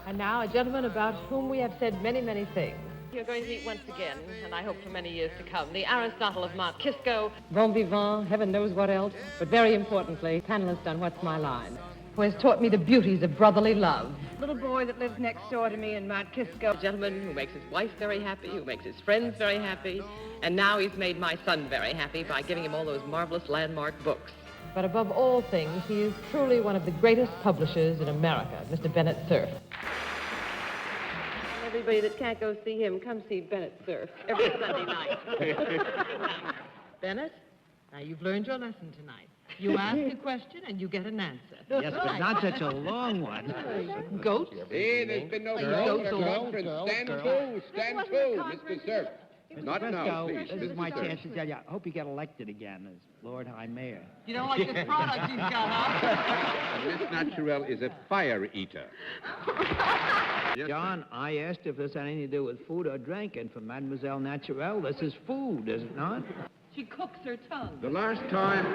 And now a gentleman about whom we have said many, many things. You're going to meet once again, and I hope for many years to come, the Aristotle of Mount Kisco. Bon vivant, heaven knows what else, but very importantly, panelist on What's My Line, who has taught me the beauties of brotherly love. Little boy that lives next door to me in Mount Kisco. A gentleman who makes his wife very happy, who makes his friends very happy, and now he's made my son very happy by giving him all those marvelous landmark books. But above all things, he is truly one of the greatest publishers in America, Mr. Bennett Cerf. Everybody that can't go see him, come see Bennett Cerf every Sunday night. Bennett, now you've learned your lesson tonight. You ask a question and you get an answer. Yes, but not such a long one. Goats? Hey, there's been no conference. Stand to, Mr. Cerf. Not now, please. This is my chance to tell you, I hope you get elected again as Lord High Mayor. You don't like this product he's got, huh? Miss Naturel is a fire eater. John, I asked if this had anything to do with food or drink, and for Mademoiselle Naturel, this is food, is it not? She cooks her tongue. The last time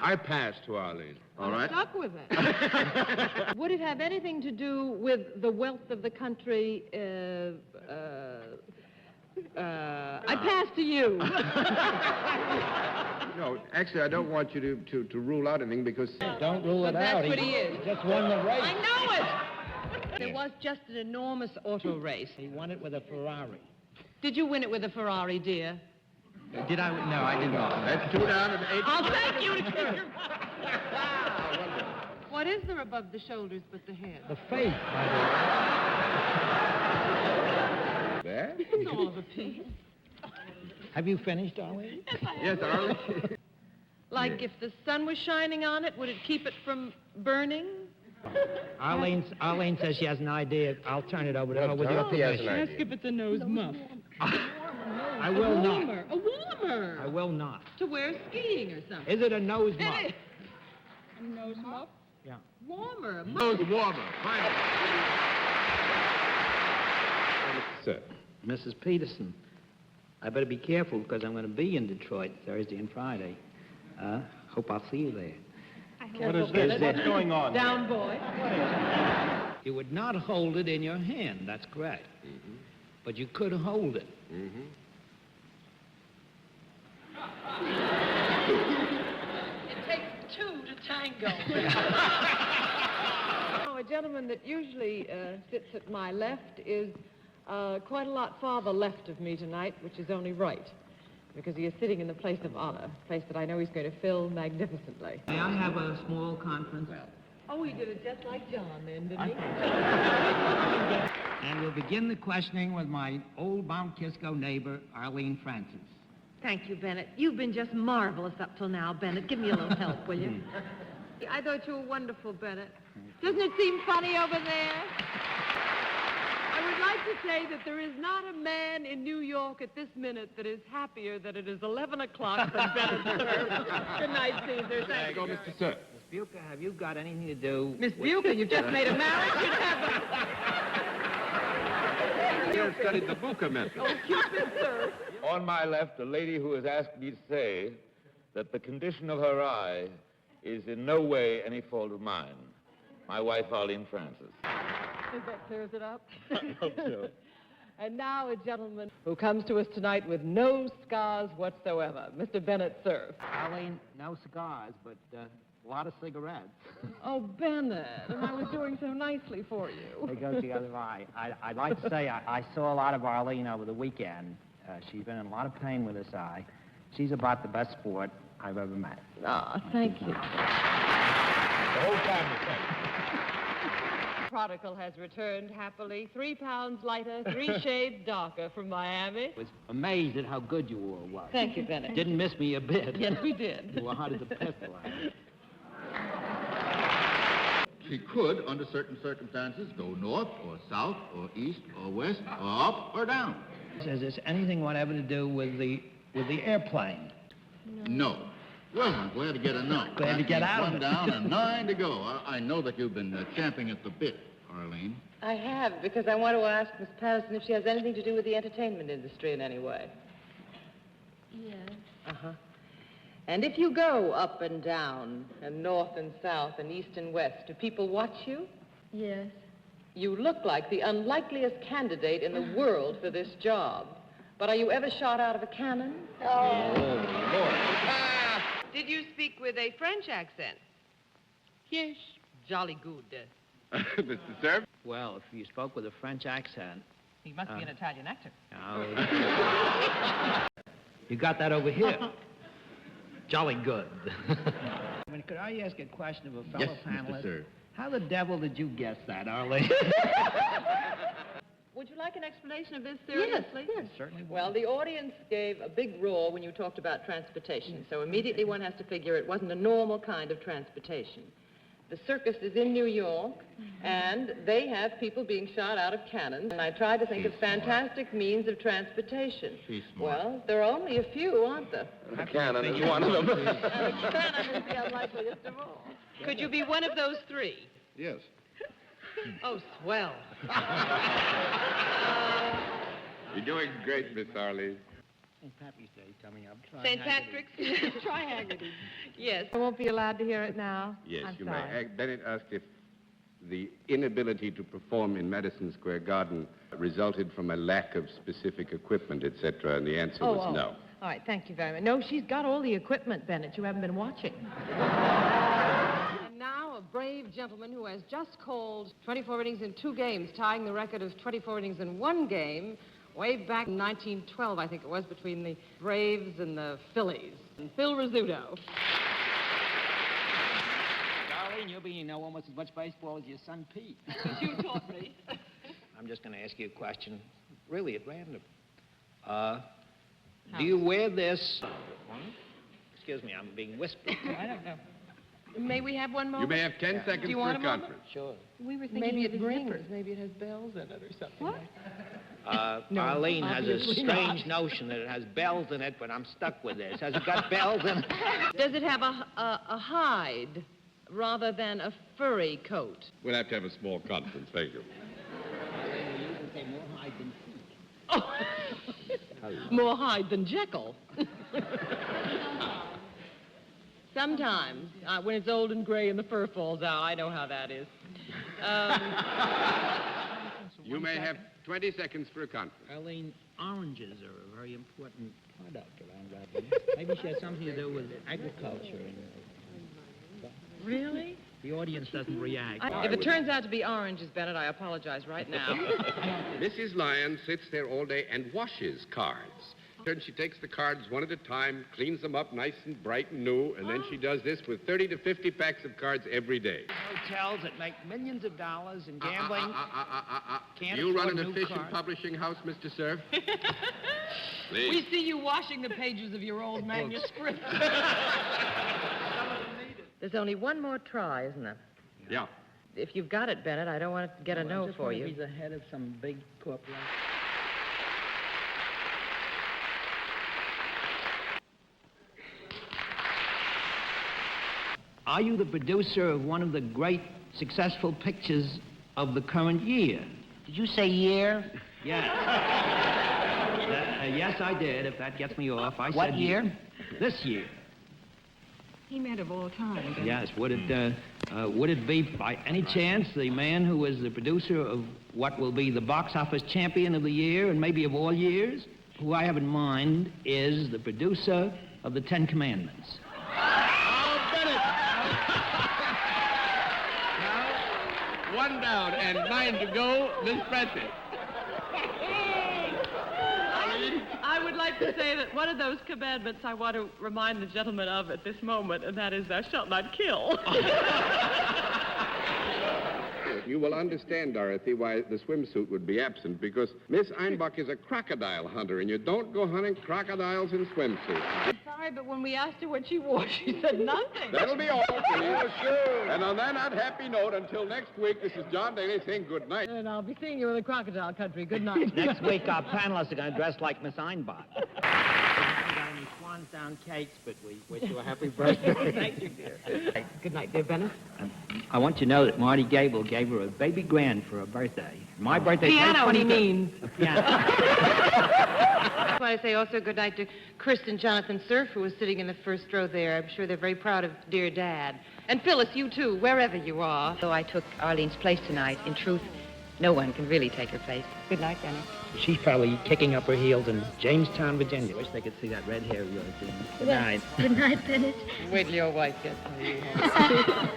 I passed to Arlene. All right? Stuck with it. Would it have anything to do with the wealth of the country? I pass to you. No, actually, I don't want you to rule out anything because... Don't rule it out. That's what he is. Just won the race. I know it. There was just an enormous auto race. He won it with a Ferrari. Did you win it with a Ferrari, dear? Did I? No, I did not. That's 2 down and 8. I'll thank you to keep your... What is there above the shoulders but the head? The face, my dear. There? It's all of a piece. Have you finished, Arlene? Yes, Arlene. Like if the sun was shining on it, would it keep it from burning? Arlene says she has an idea. I'll turn it over to her with your permission. Ask if it's a nose muff. I will not. A warmer. I will not. To wear skiing or something. Is it a nose muff? It is. A nose muff? Yeah. Warmer. Nose warmer. Fine. Sir. Mrs. Peterson, I better be careful because I'm going to be in Detroit Thursday and Friday. Hope I'll see you there. What is this? What's going on? Down, boy. You would not hold it in your hand, that's correct. Mm-hmm. But you could hold it. Mm-hmm. It takes 2 to tango. A gentleman that usually sits at my left is quite a lot farther left of me tonight, which is only right, because he is sitting in the place of honor, a place that I know he's going to fill magnificently. May I have a small conference? Oh, he did it just like John then, didn't he? And we'll begin the questioning with my old Mount Kisco neighbor, Arlene Francis. Thank you, Bennett. You've been just marvelous up till now, Bennett. Give me a little help, will you? I thought you were wonderful, Bennett. Doesn't it seem funny over there? I would like to say that there is not a man in New York at this minute that is happier that it is 11 o'clock than Bennett Cerf. Good night, Caesar. Thank you. Go, Mr. Cerf. Miss Buca, have you got anything to do Miss with... Buca, you've just made a marriage in heaven. You have studied the Buca method. Oh, Cupid, sir. On my left, a lady who has asked me to say that the condition of her eye is in no way any fault of mine. My wife, Arlene Francis. That clears it up. I hope so. And now a gentleman who comes to us tonight with no scars whatsoever, Mr. Bennett Cerf. Arlene, no cigars, but a lot of cigarettes. Oh, Bennett, and I was doing so nicely for you. There goes the other eye. I'd like to say I saw a lot of Arlene over the weekend. She's been in a lot of pain with this eye. She's about the best sport I've ever met. Ah, thank you. The whole family, thanks. Prodigal has returned happily, 3 pounds lighter, 3 shades darker from Miami. I was amazed at how good you all were. Thank you, Bennett. Didn't miss me a bit. Yes, we did. You were hot as a pistol. She could, under certain circumstances, go north or south or east or west or up or down. Is this anything whatever to do with the airplane? No. Well, I'm glad to get a no. Glad to get out of 1 it. down and 9 to go. I know that you've been champing at the bit, Arlene. I have, because I want to ask Miss Patterson if she has anything to do with the entertainment industry in any way. Yes. Uh-huh. And if you go up and down, and north and south, and east and west, do people watch you? Yes. You look like the unlikeliest candidate in the world for this job. But are you ever shot out of a cannon? Oh, Lord. Did you speak with a French accent? Yes. Jolly good. Mr. Cerf? Well, if you spoke with a French accent... He must be an Italian actor. Oh. You got that over here. Jolly good. I mean, could I ask a question of a fellow Yes, Mr. panelist? Cerf. How the devil did you guess that, Arlene? Would you like an explanation of this seriously? Yes, certainly. Well, the audience gave a big roar when you talked about transportation, so immediately one has to figure it wasn't a normal kind of transportation. The circus is in New York, and they have people being shot out of cannons, and I tried to think of fantastic means of transportation. She's smart. Well, there are only a few, aren't there? A cannon is one of them. And a cannon is the unlikeliest of all. Could you be one of those three? Yes. Oh, swell. You're doing great, Miss Arlene. St. Patrick's Day coming up. St. Patrick's? Try Haggerty. Yes. I won't be allowed to hear it now. Yes, I'm you sorry. may. Bennett asked if the inability to perform in Madison Square Garden resulted from a lack of specific equipment, etc., and the answer was no. All right, thank you very much. No, she's got all the equipment, Bennett. You haven't been watching. And now a brave gentleman who has just called 24 innings in 2 games, tying the record of 24 innings in 1 game, way back in 1912, I think it was, between the Braves and the Phillies. And Phil Rizzuto. Darlene, you know almost as much baseball as your son Pete. You taught me. I'm just going to ask you a question, really at random. Do you wear this? Excuse me, I'm being whispered. I don't know. May we have one You moment? may have 10 seconds Do you for want a a moment? conference. Sure. We were thinking Maybe of it the rings. zipper. Maybe it has bells in it or something. What? No, Arlene has a obviously strange not. notion that it has bells in it, but I'm stuck with this. Has it got bells in it? Does it have a hide rather than a furry coat? We'll have to have a small conference. Thank you. More hide than Jekyll. Sometimes, when it's old and gray and the fur falls out, I know how that is. You may have 20 seconds for a conference. Arlene, oranges are a very important product around Radley. Maybe she has something to do with agriculture. Really? The audience doesn't react. If it turns out to be oranges, Bennett, I apologize right now. Mrs. Lyon sits there all day and washes cards. Then she takes the cards one at a time, cleans them up nice and bright and new, and then she does this with 30 to 50 packs of cards every day. Hotels that make millions of dollars in gambling. Can't You run afford an new efficient cards. publishing house, Mr. Cerf? We Please. see you washing the pages of your old manuscript. There's only one more try, isn't there? Yeah. If you've got it, Bennett, I don't want to get a no for you. He's the head of some big corporation. Are you the producer of one of the great successful pictures of the current year? Did you say year? Yes. Yes, I did, if that gets me off. I What said year? This year. He meant of all time. Yes. Would it be, by any chance, the man who is the producer of what will be the box office champion of the year and maybe of all years? Who I have in mind is the producer of the 10 Commandments. One down and 9 to go, Miss Francis. I would like to say that one of those commandments I want to remind the gentleman of at this moment, and that is, thou shalt not kill. You will understand, Dorothy, why the swimsuit would be absent, because Miss Einbach is a crocodile hunter, and you don't go hunting crocodiles in swimsuits. Sorry, but when we asked her what she wore, she said nothing. That'll be all, please. Sure. And on that happy note, until next week, this is John Daly saying good night. And I'll be seeing you in the crocodile country. Good night. Next week, our panelists are going to dress like Miss Einbach. We haven't got any swans down cakes, but we wish you a happy birthday. Thank you, dear. Good night, dear Bennett. I want you to know that Marty Gable gave her a baby grand for her birthday. My birthday. Piano, he means. A piano. I want to say also good night to Chris and Jonathan Cerf, who was sitting in the first row there. I'm sure they're very proud of dear Dad. And Phyllis, you too, wherever you are. Though I took Arlene's place tonight, in truth, no one can really take her place. Good night, Denny. She's probably kicking up her heels in Jamestown, Virginia. Wish they could see that red hair of yours, Dean. Good night. Good night, Bennett. Wait till your wife gets home.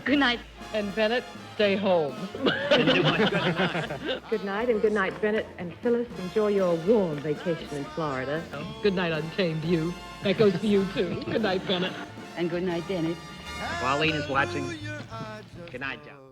Good night. And Bennett, stay home. Didn't do much good tonight. Good night, and good night, Bennett and Phyllis. Enjoy your warm vacation in Florida. Good night, Untamed You. That goes for you, too. Good night, Bennett. And good night, Denny. Arlene is watching. Good night, John.